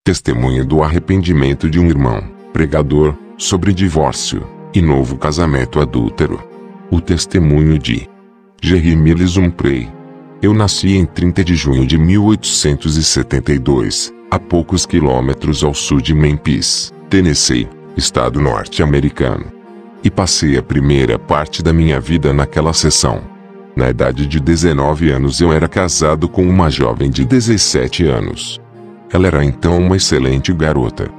Testemunho do arrependimento de um irmão, pregador, sobre divórcio e novo casamento adúltero. O testemunho de Jeremias Humphrey. Eu nasci em 30 de junho de 1872, a poucos quilômetros ao sul de Memphis, Tennessee, estado norte-americano. E passei a primeira parte da minha vida naquela seção. Na idade de 19 anos eu era casado com uma jovem de 17 anos. Ela era então uma excelente garota.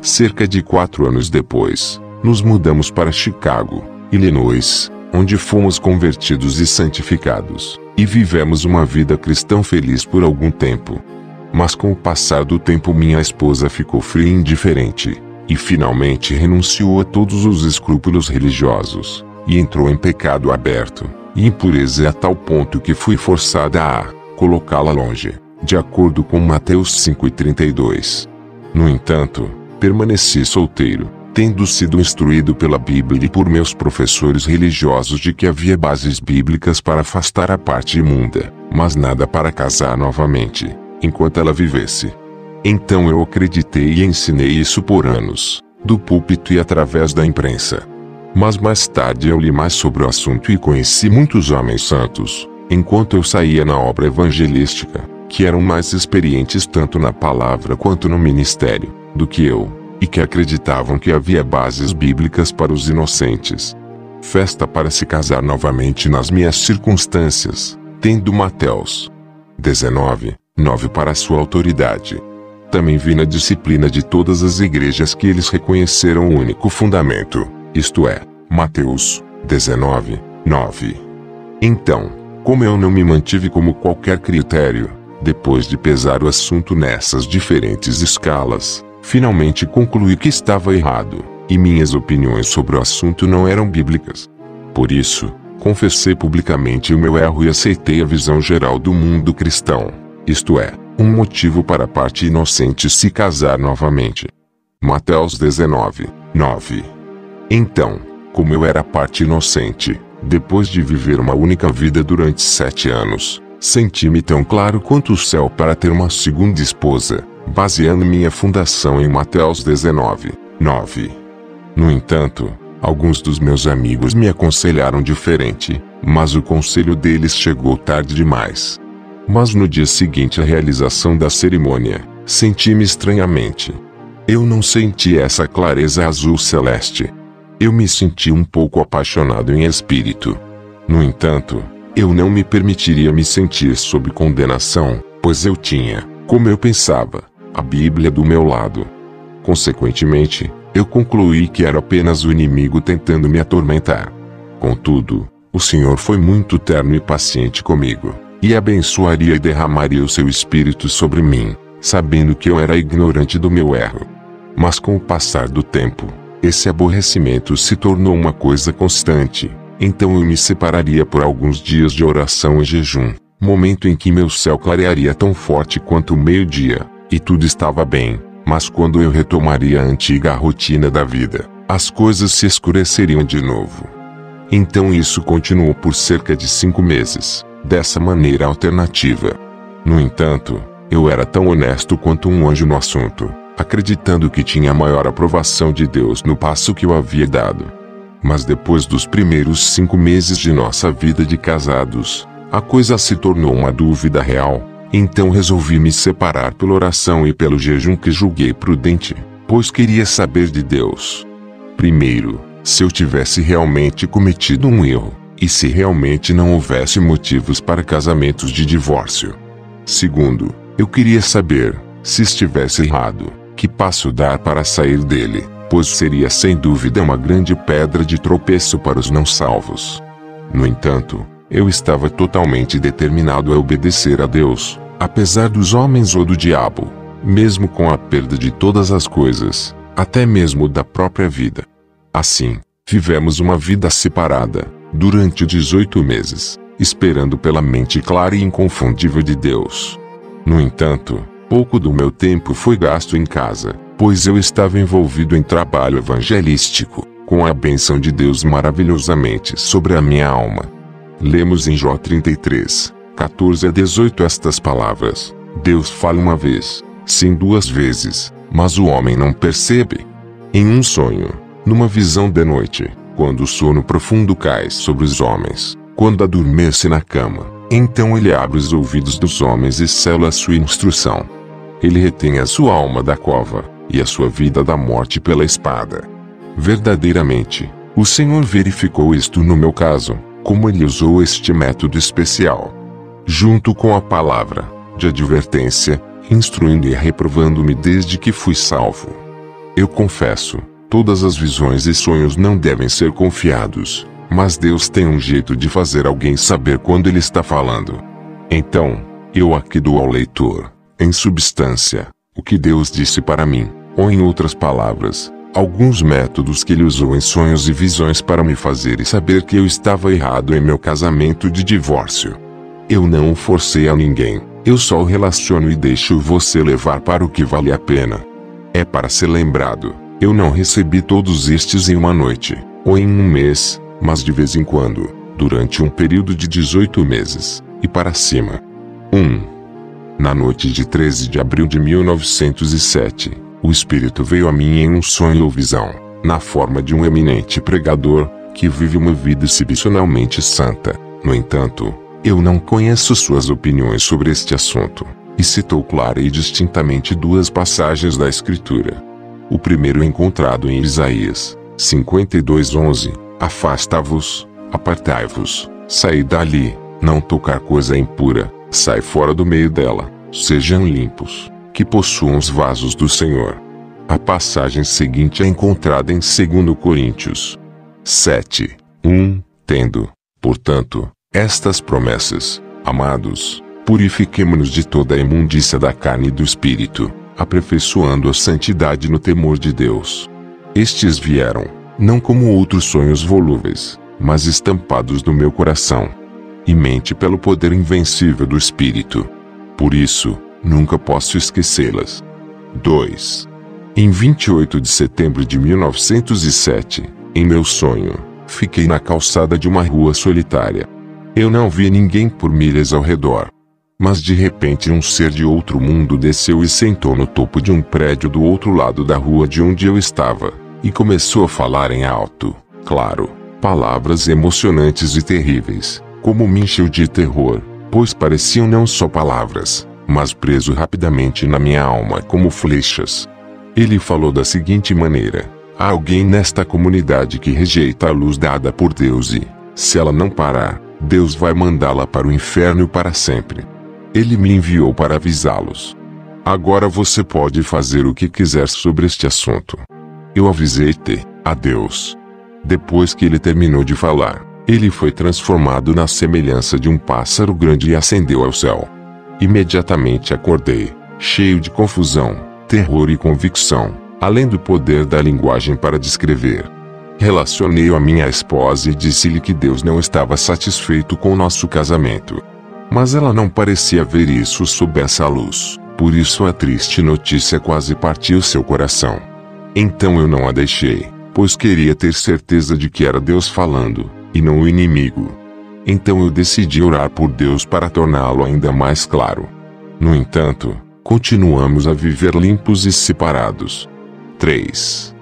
Cerca de 4 anos depois, nos mudamos para Chicago, Illinois, onde fomos convertidos e santificados, e vivemos uma vida cristã feliz por algum tempo. Mas com o passar do tempo minha esposa ficou fria e indiferente, e finalmente renunciou a todos os escrúpulos religiosos, e entrou em pecado aberto, e impureza a tal ponto que fui forçada a colocá-la longe, de acordo com Mateus 5:32. No entanto, permaneci solteiro, tendo sido instruído pela Bíblia e por meus professores religiosos de que havia bases bíblicas para afastar a parte imunda, mas nada para casar novamente, enquanto ela vivesse. Então eu acreditei e ensinei isso por anos, do púlpito e através da imprensa. Mas mais tarde eu li mais sobre o assunto e conheci muitos homens santos, enquanto eu saía na obra evangelística, que eram mais experientes tanto na palavra quanto no ministério, do que eu, e que acreditavam que havia bases bíblicas para os inocentes. Festa para se casar novamente nas minhas circunstâncias, tendo Mateus 19:9 para sua autoridade. Também vi na disciplina de todas as igrejas que eles reconheceram o único fundamento, isto é, Mateus 19:9. Então, como eu não me mantive como qualquer critério, depois de pesar o assunto nessas diferentes escalas, finalmente concluí que estava errado, e minhas opiniões sobre o assunto não eram bíblicas. Por isso, confessei publicamente o meu erro e aceitei a visão geral do mundo cristão, isto é, um motivo para a parte inocente se casar novamente. Mateus 19:9. Então, como eu era a parte inocente, depois de viver uma única vida durante 7 anos, senti-me tão claro quanto o céu para ter uma segunda esposa, baseando minha fundação em Mateus 19:9. No entanto, alguns dos meus amigos me aconselharam diferente, mas o conselho deles chegou tarde demais. Mas no dia seguinte à realização da cerimônia, senti-me estranhamente. Eu não senti essa clareza azul celeste. Eu me senti um pouco apaixonado em espírito. No entanto, eu não me permitiria me sentir sob condenação, pois eu tinha, como eu pensava, a Bíblia do meu lado. Consequentemente, eu concluí que era apenas o inimigo tentando me atormentar. Contudo, o Senhor foi muito terno e paciente comigo, e abençoaria e derramaria o seu Espírito sobre mim, sabendo que eu era ignorante do meu erro. Mas com o passar do tempo, esse aborrecimento se tornou uma coisa constante, então eu me separaria por alguns dias de oração e jejum, momento em que meu céu clarearia tão forte quanto o meio-dia, e tudo estava bem, mas quando eu retomaria a antiga rotina da vida, as coisas se escureceriam de novo. Então isso continuou por cerca de 5 meses, dessa maneira alternativa. No entanto, eu era tão honesto quanto um anjo no assunto, acreditando que tinha a maior aprovação de Deus no passo que eu havia dado. Mas depois dos primeiros 5 meses de nossa vida de casados, a coisa se tornou uma dúvida real, então resolvi me separar pela oração e pelo jejum que julguei prudente, pois queria saber de Deus. Primeiro, se eu tivesse realmente cometido um erro, e se realmente não houvesse motivos para casamentos de divórcio. Segundo, eu queria saber, se estivesse errado, que passo dar para sair dele, pois seria sem dúvida uma grande pedra de tropeço para os não salvos. No entanto, eu estava totalmente determinado a obedecer a Deus, apesar dos homens ou do diabo, mesmo com a perda de todas as coisas, até mesmo da própria vida. Assim, vivemos uma vida separada, durante 18 meses, esperando pela mente clara e inconfundível de Deus. No entanto, pouco do meu tempo foi gasto em casa, pois eu estava envolvido em trabalho evangelístico, com a bênção de Deus maravilhosamente sobre a minha alma. Lemos em Jó 33, 14 a 18 estas palavras: Deus fala uma vez, sim 2 vezes, mas o homem não percebe. Em um sonho, numa visão de noite, quando o sono profundo cai sobre os homens, quando adormece na cama, então ele abre os ouvidos dos homens e sela a sua instrução. Ele retém a sua alma da cova, e a sua vida da morte pela espada. Verdadeiramente, o Senhor verificou isto no meu caso, como ele usou este método especial. Junto com a palavra de advertência, instruindo e reprovando-me desde que fui salvo. Eu confesso, todas as visões e sonhos não devem ser confiados, mas Deus tem um jeito de fazer alguém saber quando ele está falando. Então, eu aqui dou ao leitor, em substância, o que Deus disse para mim, ou em outras palavras, alguns métodos que ele usou em sonhos e visões para me fazer saber que eu estava errado em meu casamento de divórcio. Eu não o forcei a ninguém, eu só o relaciono e deixo você levar para o que vale a pena. É para ser lembrado, eu não recebi todos estes em uma noite, ou em um mês, mas de vez em quando, durante um período de 18 meses, e para cima. 1. Na noite de 13 de abril de 1907, o Espírito veio a mim em um sonho ou visão, na forma de um eminente pregador, que vive uma vida exibicionalmente santa. No entanto, eu não conheço suas opiniões sobre este assunto, e citou clara e distintamente 2 passagens da Escritura. O primeiro encontrado em Isaías 52:11, afasta-vos, apartai-vos, saí dali, não tocar coisa impura, sai fora do meio dela, sejam limpos, que possuam os vasos do Senhor. A passagem seguinte é encontrada em 2 Coríntios 7:1, tendo, portanto, estas promessas, amados, purifiquemo-nos de toda a imundícia da carne e do espírito, aperfeiçoando a santidade no temor de Deus. Estes vieram, não como outros sonhos volúveis, mas estampados no meu coração e mente pelo poder invencível do Espírito. Por isso, nunca posso esquecê-las. 2. Em 28 de setembro de 1907, em meu sonho, fiquei na calçada de uma rua solitária. Eu não vi ninguém por milhas ao redor. Mas de repente um ser de outro mundo desceu e sentou no topo de um prédio do outro lado da rua de onde eu estava, e começou a falar em alto, claro, palavras emocionantes e terríveis, como me encheu de terror, pois pareciam não só palavras, mas preso rapidamente na minha alma como flechas. Ele falou da seguinte maneira: há alguém nesta comunidade que rejeita a luz dada por Deus e, se ela não parar, Deus vai mandá-la para o inferno para sempre. Ele me enviou para avisá-los. Agora você pode fazer o que quiser sobre este assunto. Eu avisei-te, a Deus. Depois que ele terminou de falar, ele foi transformado na semelhança de um pássaro grande e ascendeu ao céu. Imediatamente acordei, cheio de confusão, terror e convicção, além do poder da linguagem para descrever. Relacionei-o à minha esposa e disse-lhe que Deus não estava satisfeito com o nosso casamento. Mas ela não parecia ver isso sob essa luz, por isso a triste notícia quase partiu seu coração. Então eu não a deixei, pois queria ter certeza de que era Deus falando, e não o inimigo. Então eu decidi orar por Deus para torná-lo ainda mais claro. No entanto, continuamos a viver limpos e separados. 3.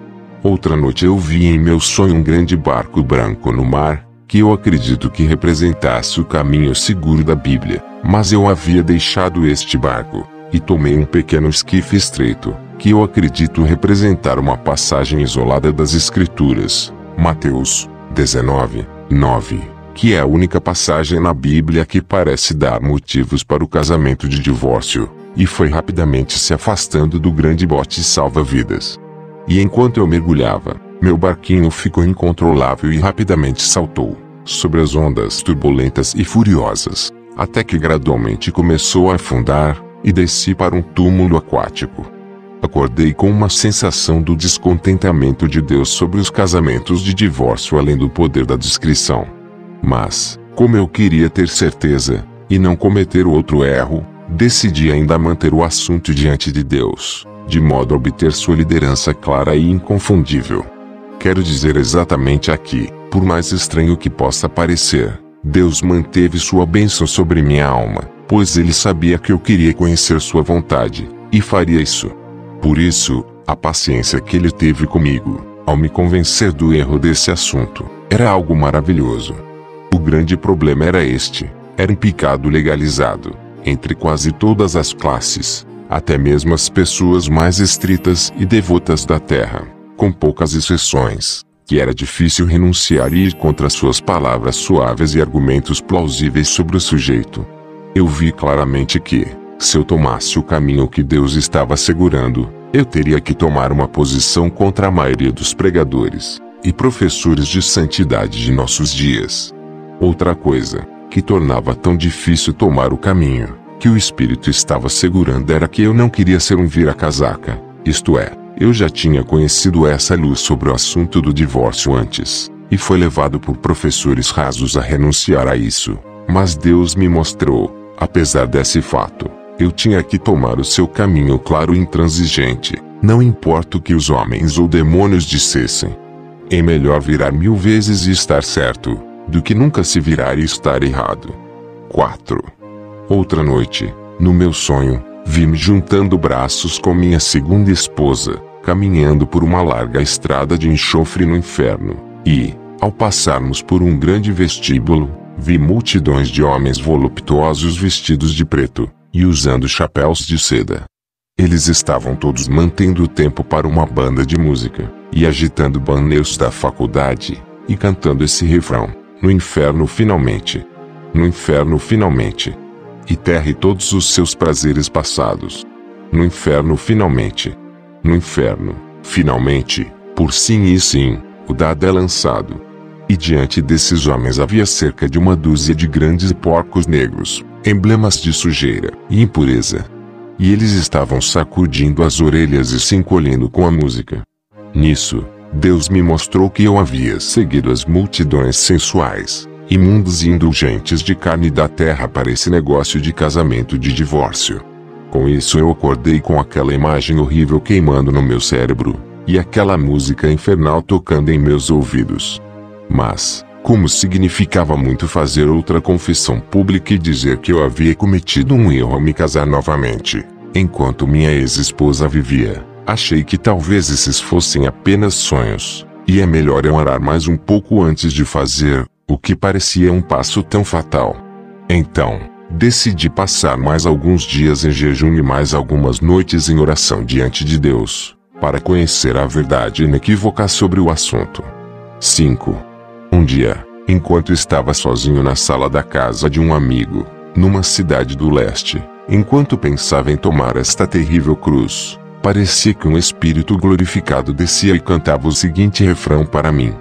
Outra noite eu vi em meu sonho um grande barco branco no mar, que eu acredito que representasse o caminho seguro da Bíblia, mas eu havia deixado este barco, e tomei um pequeno esquife estreito, que eu acredito representar uma passagem isolada das Escrituras, Mateus 19:9, que é a única passagem na Bíblia que parece dar motivos para o casamento de divórcio, e foi rapidamente se afastando do grande bote salva-vidas. E enquanto eu mergulhava, meu barquinho ficou incontrolável e rapidamente saltou, sobre as ondas turbulentas e furiosas, até que gradualmente começou a afundar, e desci para um túmulo aquático. Acordei com uma sensação do descontentamento de Deus sobre os casamentos de divórcio além do poder da descrição. Mas, como eu queria ter certeza, e não cometer outro erro, decidi ainda manter o assunto diante de Deus, de modo a obter sua liderança clara e inconfundível. Quero dizer exatamente aqui, por mais estranho que possa parecer, Deus manteve sua bênção sobre minha alma, pois ele sabia que eu queria conhecer sua vontade, e faria isso. Por isso, a paciência que ele teve comigo, ao me convencer do erro desse assunto, era algo maravilhoso. O grande problema era este: era um pecado legalizado, entre quase todas as classes, até mesmo as pessoas mais estritas e devotas da terra, com poucas exceções, que era difícil renunciar e ir contra suas palavras suaves e argumentos plausíveis sobre o sujeito. Eu vi claramente que, se eu tomasse o caminho que Deus estava segurando, eu teria que tomar uma posição contra a maioria dos pregadores e professores de santidade de nossos dias. Outra coisa, que tornava tão difícil tomar o caminho que o Espírito estava segurando, era que eu não queria ser um vira-casaca, isto é, eu já tinha conhecido essa luz sobre o assunto do divórcio antes, e foi levado por professores rasos a renunciar a isso, mas Deus me mostrou, apesar desse fato, eu tinha que tomar o seu caminho claro e intransigente, não importa o que os homens ou demônios dissessem. É melhor virar 1000 vezes e estar certo, do que nunca se virar e estar errado. 4. Outra noite, no meu sonho, vi-me juntando braços com minha segunda esposa, caminhando por uma larga estrada de enxofre no inferno, e, ao passarmos por um grande vestíbulo, vi multidões de homens voluptuosos vestidos de preto, e usando chapéus de seda. Eles estavam todos mantendo o tempo para uma banda de música, e agitando banners da faculdade, e cantando esse refrão: no inferno finalmente. No inferno finalmente. E terre todos os seus prazeres passados. No inferno finalmente. No inferno, finalmente, por sim e sim, o dado é lançado. E diante desses homens havia cerca de uma dúzia de grandes porcos negros, emblemas de sujeira e impureza. E eles estavam sacudindo as orelhas e se encolhendo com a música. Nisso, Deus me mostrou que eu havia seguido as multidões sensuais, imundos e indulgentes de carne da terra para esse negócio de casamento de divórcio. Com isso eu acordei com aquela imagem horrível queimando no meu cérebro, e aquela música infernal tocando em meus ouvidos. Mas, como significava muito fazer outra confissão pública e dizer que eu havia cometido um erro ao me casar novamente, enquanto minha ex-esposa vivia, achei que talvez esses fossem apenas sonhos, e é melhor eu orar mais um pouco antes de fazer o que parecia um passo tão fatal. Então, decidi passar mais alguns dias em jejum e mais algumas noites em oração diante de Deus, para conhecer a verdade inequívoca sobre o assunto. 5. Um dia, enquanto estava sozinho na sala da casa de um amigo, numa cidade do leste, enquanto pensava em tomar esta terrível cruz, parecia que um espírito glorificado descia e cantava o seguinte refrão para mim.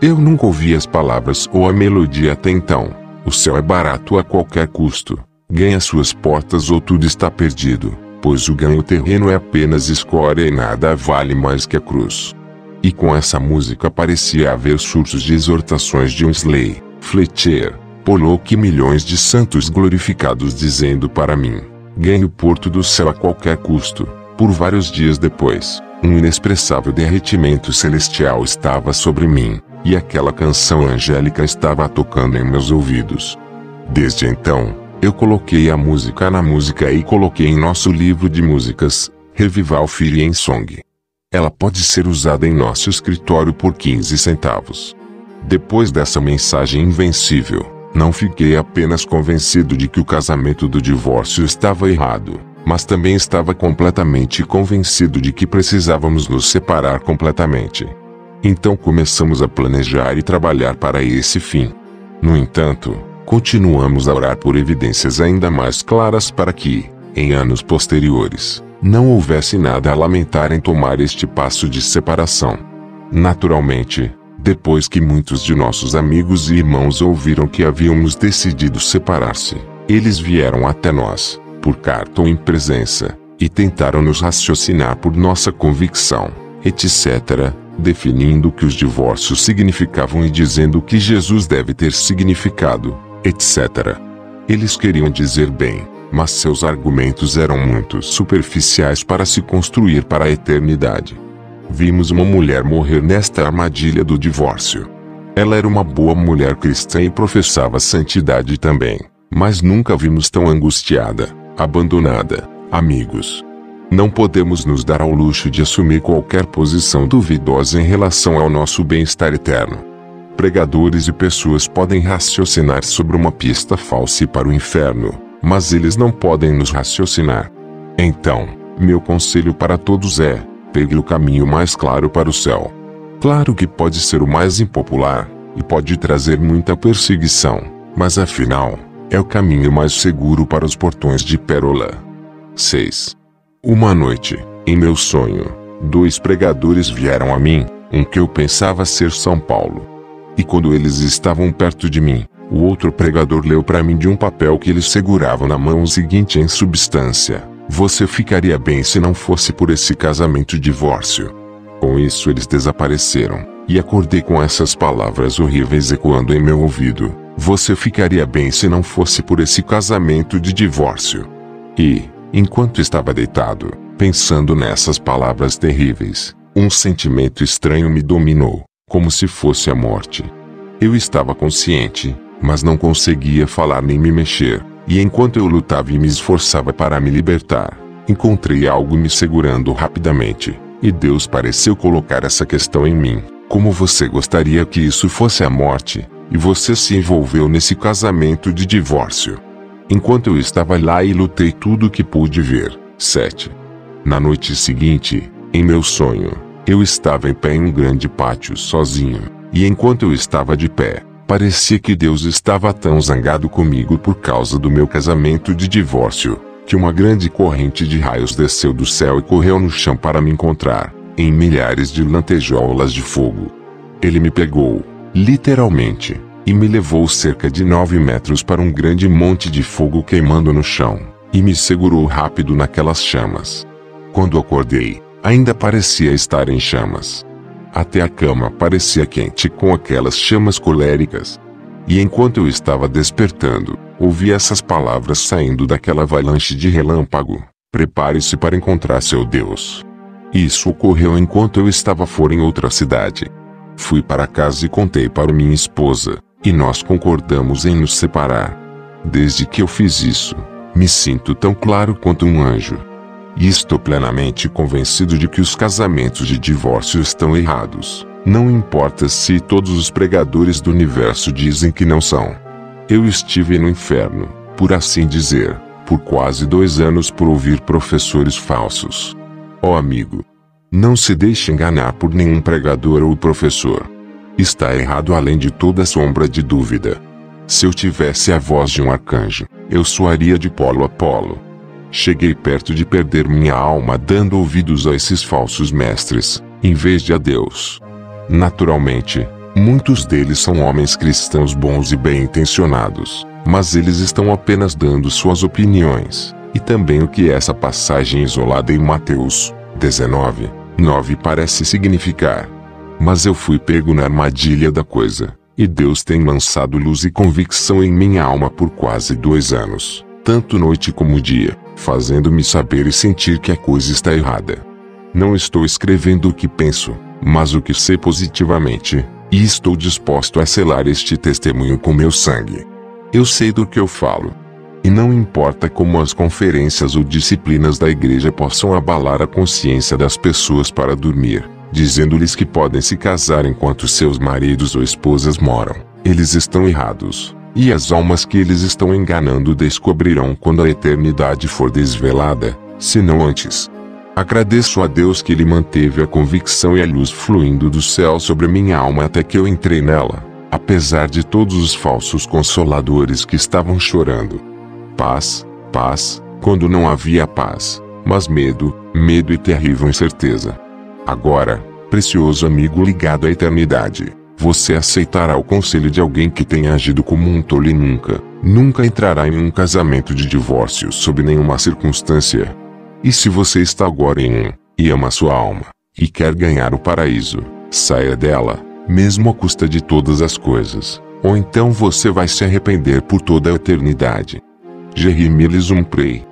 Eu nunca ouvi as palavras ou a melodia até então: o céu é barato a qualquer custo, ganha suas portas ou tudo está perdido, pois o ganho terreno é apenas escória e nada vale mais que a cruz. E com essa música parecia haver surtos de exortações de Wesley, Fletcher, Pollock e milhões de santos glorificados dizendo para mim: ganhe o porto do céu a qualquer custo. Por vários dias depois, um inexpressável derretimento celestial estava sobre mim, e aquela canção angélica estava tocando em meus ouvidos. Desde então, eu coloquei a música na música e coloquei em nosso livro de músicas, Revival Fire Song. Ela pode ser usada em nosso escritório por 15 centavos. Depois dessa mensagem invencível, não fiquei apenas convencido de que o casamento do divórcio estava errado, mas também estava completamente convencido de que precisávamos nos separar completamente. Então começamos a planejar e trabalhar para esse fim. No entanto, continuamos a orar por evidências ainda mais claras para que, em anos posteriores, não houvesse nada a lamentar em tomar este passo de separação. Naturalmente, depois que muitos de nossos amigos e irmãos ouviram que havíamos decidido separar-se, eles vieram até nós, por carta ou em presença, e tentaram nos raciocinar por nossa convicção, etc., definindo o que os divórcios significavam e dizendo o que Jesus deve ter significado, etc. Eles queriam dizer bem, mas seus argumentos eram muito superficiais para se construir para a eternidade. Vimos uma mulher morrer nesta armadilha do divórcio. Ela era uma boa mulher cristã e professava santidade também, mas nunca vimos tão angustiada, abandonada, amigos. Não podemos nos dar ao luxo de assumir qualquer posição duvidosa em relação ao nosso bem-estar eterno. Pregadores e pessoas podem raciocinar sobre uma pista falsa e para o inferno, mas eles não podem nos raciocinar. Então, meu conselho para todos é: pegue o caminho mais claro para o céu. Claro que pode ser o mais impopular, e pode trazer muita perseguição, mas afinal, é o caminho mais seguro para os portões de pérola. 6. Uma noite, em meu sonho, 2 pregadores vieram a mim, um que eu pensava ser São Paulo. E quando eles estavam perto de mim, o outro pregador leu para mim de um papel que eles seguravam na mão o seguinte em substância: você ficaria bem se não fosse por esse casamento e divórcio. Com isso eles desapareceram, e acordei com essas palavras horríveis ecoando em meu ouvido: você ficaria bem se não fosse por esse casamento de divórcio. E, enquanto estava deitado, pensando nessas palavras terríveis, um sentimento estranho me dominou, como se fosse a morte. Eu estava consciente, mas não conseguia falar nem me mexer, e enquanto eu lutava e me esforçava para me libertar, encontrei algo me segurando rapidamente, e Deus pareceu colocar essa questão em mim: como você gostaria que isso fosse a morte, e você se envolveu nesse casamento de divórcio? Enquanto eu estava lá e lutei tudo o que pude ver. 7. Na noite seguinte, em meu sonho, eu estava em pé em um grande pátio sozinho, e enquanto eu estava de pé, parecia que Deus estava tão zangado comigo por causa do meu casamento de divórcio, que uma grande corrente de raios desceu do céu e correu no chão para me encontrar, em milhares de lantejoulas de fogo. Ele me pegou, literalmente, e me levou cerca de 9 metros para um grande monte de fogo queimando no chão, e me segurou rápido naquelas chamas. Quando acordei, ainda parecia estar em chamas. Até a cama parecia quente com aquelas chamas coléricas. E enquanto eu estava despertando, ouvi essas palavras saindo daquela avalanche de relâmpago: prepare-se para encontrar seu Deus. Isso ocorreu enquanto eu estava fora em outra cidade. Fui para casa e contei para minha esposa, e nós concordamos em nos separar. Desde que eu fiz isso, me sinto tão claro quanto um anjo. E estou plenamente convencido de que os casamentos de divórcio estão errados. Não importa se todos os pregadores do universo dizem que não são. Eu estive no inferno, por assim dizer, por quase 2 anos por ouvir professores falsos. Ó amigo, não se deixe enganar por nenhum pregador ou professor. Está errado além de toda sombra de dúvida. Se eu tivesse a voz de um arcanjo, eu soaria de polo a polo. Cheguei perto de perder minha alma dando ouvidos a esses falsos mestres, em vez de a Deus. Naturalmente, muitos deles são homens cristãos bons e bem-intencionados, mas eles estão apenas dando suas opiniões, e também o que essa passagem isolada em Mateus 19:9 parece significar. Mas eu fui pego na armadilha da coisa, e Deus tem lançado luz e convicção em minha alma por quase 2 anos, tanto noite como dia, fazendo-me saber e sentir que a coisa está errada. Não estou escrevendo o que penso, mas o que sei positivamente, e estou disposto a selar este testemunho com meu sangue. Eu sei do que eu falo. E não importa como as conferências ou disciplinas da igreja possam abalar a consciência das pessoas para dormir, dizendo-lhes que podem se casar enquanto seus maridos ou esposas moram, eles estão errados, e as almas que eles estão enganando descobrirão quando a eternidade for desvelada, se não antes. Agradeço a Deus que Ele manteve a convicção e a luz fluindo do céu sobre minha alma até que eu entrei nela, apesar de todos os falsos consoladores que estavam chorando. Paz, paz, quando não havia paz, mas medo, medo e terrível incerteza. Agora, precioso amigo ligado à eternidade, você aceitará o conselho de alguém que tenha agido como um tolo e nunca entrará em um casamento de divórcio sob nenhuma circunstância. E se você está agora em e ama sua alma, e quer ganhar o paraíso, saia dela, mesmo à custa de todas as coisas, ou então você vai se arrepender por toda a eternidade. Jeremias 1:3